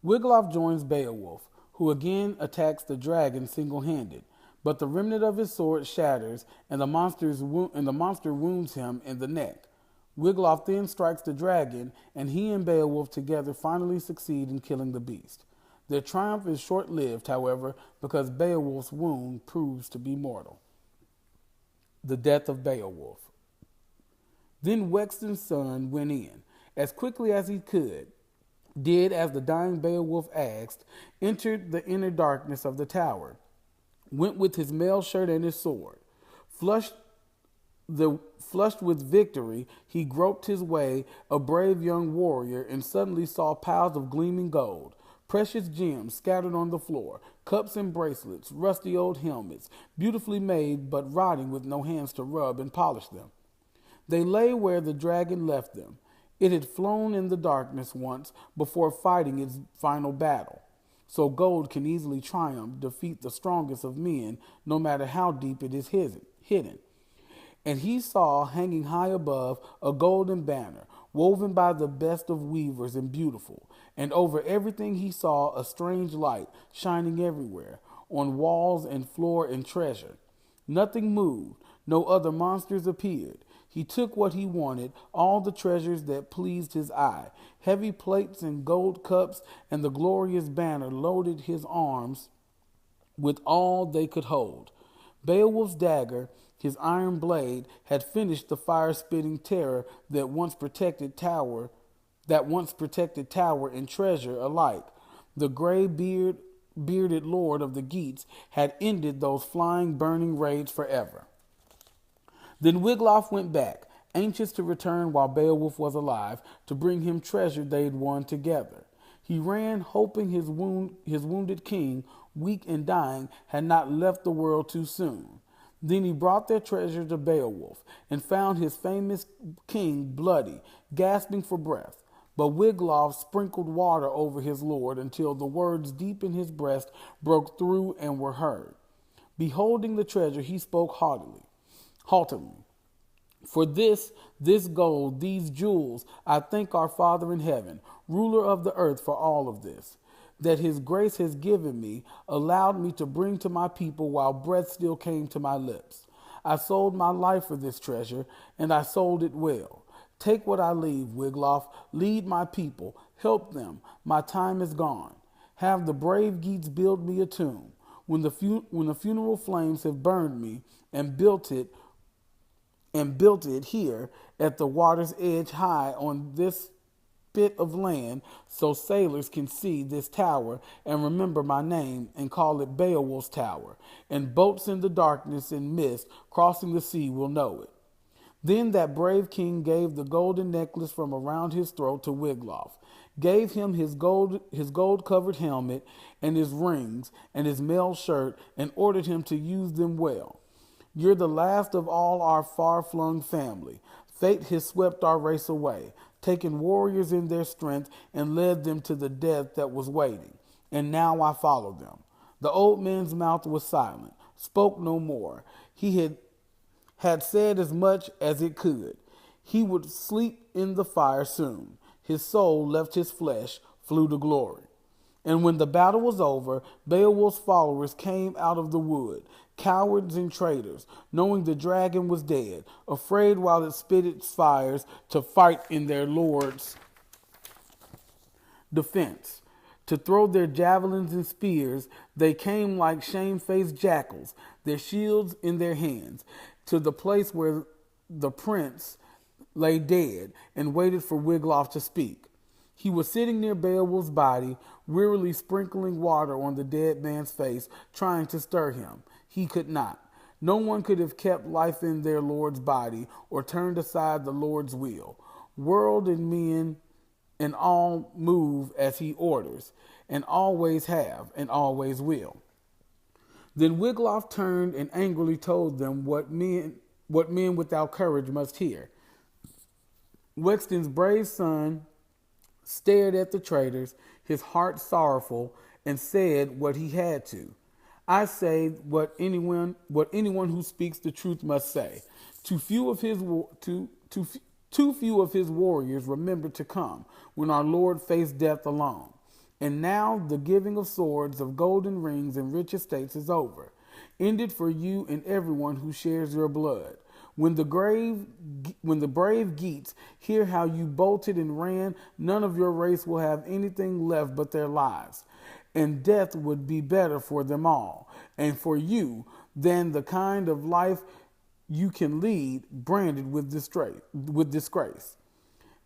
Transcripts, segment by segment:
Wiglaf joins Beowulf, who again attacks the dragon single-handed, but the remnant of his sword shatters, and the monster wounds him in the neck. Wiglaf then strikes the dragon, and he and Beowulf together finally succeed in killing the beast. Their triumph is short-lived, however, because Beowulf's wound proves to be mortal. The death of Beowulf. Then Wexton's son went in, as quickly as he could, did as the dying Beowulf asked, entered the inner darkness of the tower, went with his mail shirt and his sword. Flushed Flushed with victory, he groped his way, a brave young warrior, and suddenly saw piles of gleaming gold, precious gems scattered on the floor, cups and bracelets, rusty old helmets, beautifully made but rotting with no hands to rub and polish them. They lay where the dragon left them. It had flown in the darkness once before fighting its final battle. So gold can easily defeat the strongest of men, no matter how deep it is hidden. And he saw, hanging high above, a golden banner, woven by the best of weavers and beautiful. And over everything he saw a strange light, shining everywhere, on walls and floor and treasure. Nothing moved, no other monsters appeared. He took what he wanted, all the treasures that pleased his eye, heavy plates and gold cups, and the glorious banner loaded his arms with all they could hold. Beowulf's dagger, his iron blade, had finished the fire-spitting terror that once protected tower and treasure alike. The bearded lord of the Geats had ended those flying, burning raids forever. Then Wiglaf went back, anxious to return while Beowulf was alive, to bring him treasure they'd won together. He ran, hoping his wounded king, weak and dying, had not left the world too soon. Then he brought their treasure to Beowulf, and found his famous king bloody, gasping for breath. But Wiglaf sprinkled water over his lord until the words deep in his breast broke through and were heard. Beholding the treasure, he spoke haughtily. For this gold, these jewels, I thank our Father in heaven, ruler of the earth, for all of this, that his grace has given me, allowed me to bring to my people while breath still came to my lips. I sold my life for this treasure, and I sold it well. Take what I leave, Wiglaf, lead my people, help them, my time is gone. Have the brave Geats build me a tomb. When the funeral flames have burned me and built it here at the water's edge high on this bit of land, so sailors can see this tower and remember my name and call it Beowulf's Tower, and boats in the darkness and mist crossing the sea will know it. Then that brave king gave the golden necklace from around his throat to Wiglaf, gave him his gold-covered helmet and his rings and his mail shirt, and ordered him to use them well. You're the last of all our far-flung family. Fate has swept our race away, taken warriors in their strength, and led them to the death that was waiting. And now I follow them. The old man's mouth was silent, spoke no more. He had said as much as it could. He would sleep in the fire soon. His soul left his flesh, flew to glory. And when the battle was over, Beowulf's followers came out of the wood, cowards and traitors, knowing the dragon was dead, afraid while it spit its fires to fight in their lord's defense. To throw their javelins and spears, they came like shamefaced jackals, their shields in their hands, to the place where the prince lay dead, and waited for Wiglaf to speak. He was sitting near Beowulf's body, wearily sprinkling water on the dead man's face, trying to stir him. He could not. No one could have kept life in their Lord's body or turned aside the Lord's will. World and men and all move as he orders, and always have, and always will. Then Wiglaf turned and angrily told them what men without courage must hear. Wexton's brave son stared at the traitors, his heart sorrowful, and said what he had to. I say what anyone who speaks the truth must say. Too few of his warriors remembered to come when our Lord faced death alone. And now the giving of swords, of golden rings, and rich estates is over, ended for you and everyone who shares your blood. When the brave Geats hear how you bolted and ran, none of your race will have anything left but their lives, and death would be better for them all, and for you, than the kind of life you can lead, branded with disgrace.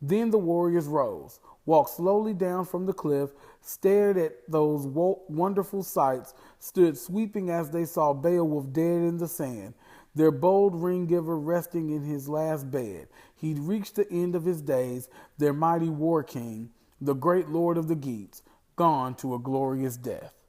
Then the warriors rose, walked slowly down from the cliff, stared at those wonderful sights, stood sweeping as they saw Beowulf dead in the sand, their bold ring giver resting in his last bed. He'd reached the end of his days, their mighty war king, the great lord of the Geats, gone to a glorious death.